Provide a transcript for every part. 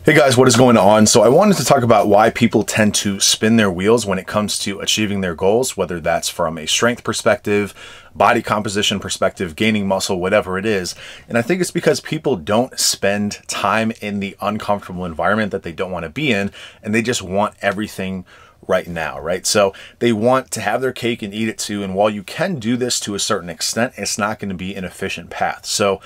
Hey guys, what is going on? So I wanted to talk about why people tend to spin their wheels when it comes to achieving their goals, whether that's from a strength perspective, body composition perspective, gaining muscle, whatever it is. And I think it's because people don't spend time in the uncomfortable environment that they don't want to be in, and they just want everything right now, right? So they want to have their cake and eat it too. And while you can do this to a certain extent, it's not going to be an efficient path. So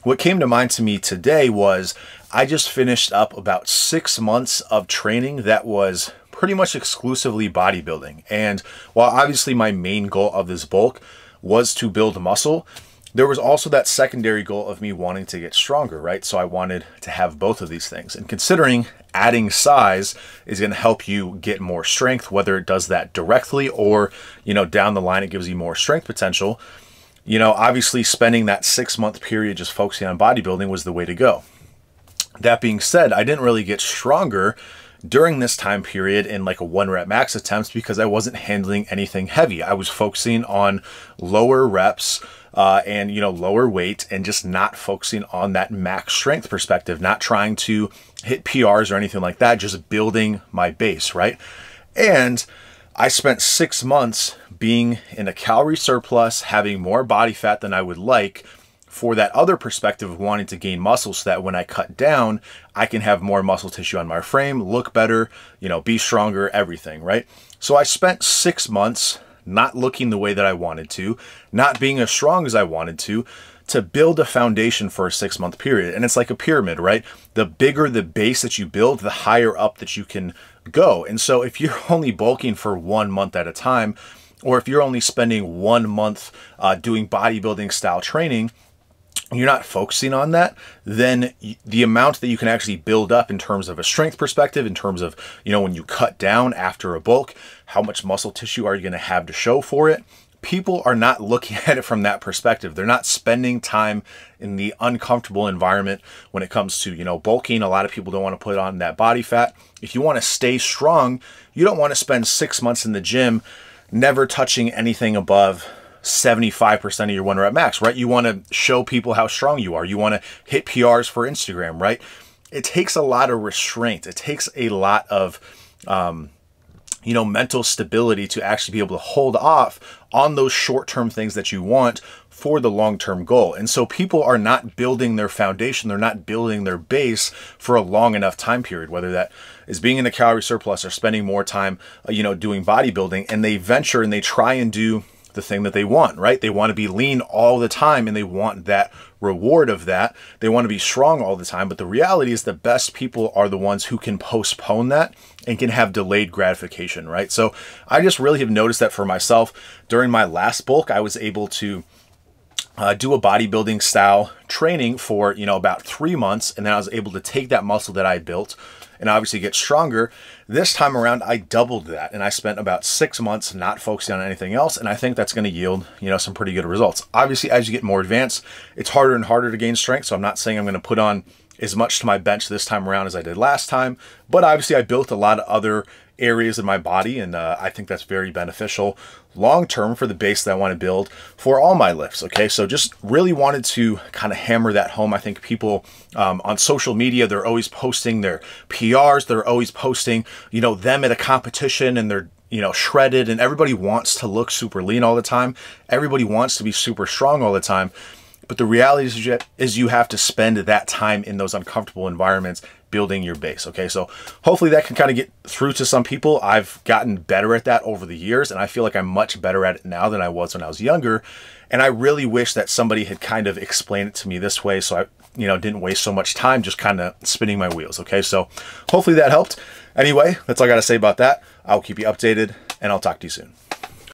what came to mind to me today was I just finished up about 6 months of training that was pretty much exclusively bodybuilding. And while obviously my main goal of this bulk was to build muscle, there was also that secondary goal of me wanting to get stronger, right? So I wanted to have both of these things. And considering adding size is going to help you get more strength, whether it does that directly or, down the line, it gives you more strength potential. Obviously spending that 6-month period just focusing on bodybuilding was the way to go. That being said, I didn't really get stronger during this time period in like a 1-rep max attempts because I wasn't handling anything heavy. I was focusing on lower reps and lower weight, and just not focusing on that max strength perspective, not trying to hit PRs or anything like that, just building my base, right? And I spent 6 months being in a calorie surplus, having more body fat than I would like, for that other perspective of wanting to gain muscle so that when I cut down, I can have more muscle tissue on my frame, look better, be stronger, everything, right? So I spent 6 months not looking the way that I wanted to, not being as strong as I wanted to build a foundation for a 6-month period. And it's like a pyramid, right? The bigger the base that you build, the higher up that you can go. And so if you're only bulking for 1 month at a time, or if you're only spending 1 month doing bodybuilding style training, you're not focusing on that, then the amount that you can actually build up in terms of a strength perspective, in terms of, when you cut down after a bulk, how much muscle tissue are you going to have to show for it? People are not looking at it from that perspective. They're not spending time in the uncomfortable environment when it comes to, bulking. A lot of people don't want to put on that body fat. If you want to stay strong, you don't want to spend 6 months in the gym never touching anything above 75% of your 1-rep max, right? You want to show people how strong you are. You want to hit PRs for Instagram, right? It takes a lot of restraint. It takes a lot of, mental stability to actually be able to hold off on those short-term things that you want for the long-term goal. And so people are not building their foundation. They're not building their base for a long enough time period, whether that is being in a calorie surplus or spending more time, doing bodybuilding, and they venture and they try and do the thing that they want, right? They want to be lean all the time and they want that reward of that. They want to be strong all the time. But the reality is the best people are the ones who can postpone that and can have delayed gratification, right? So I just really have noticed that for myself. During my last bulk, I was able to do a bodybuilding style training for, about 3 months. And then I was able to take that muscle that I built and obviously get stronger. This time around, I doubled that, and I spent about 6 months not focusing on anything else, and I think that's going to yield, some pretty good results. Obviously, as you get more advanced, it's harder and harder to gain strength, so I'm not saying I'm going to put on as much to my bench this time around as I did last time, but obviously I built a lot of other areas in my body, and I think that's very beneficial long-term for the base that I want to build for all my lifts, okay? So just really wanted to kind of hammer that home. I think people on social media, they're always posting their PRs, they're always posting, them at a competition, and they're shredded, and everybody wants to look super lean all the time. Everybody wants to be super strong all the time. But the reality is you have to spend that time in those uncomfortable environments building your base, okay? So hopefully that can kind of get through to some people. I've gotten better at that over the years, and I feel like I'm much better at it now than I was when I was younger. And I really wish that somebody had kind of explained it to me this way so I, didn't waste so much time just kind of spinning my wheels, okay? So hopefully that helped. Anyway, that's all I got to say about that. I'll keep you updated, and I'll talk to you soon.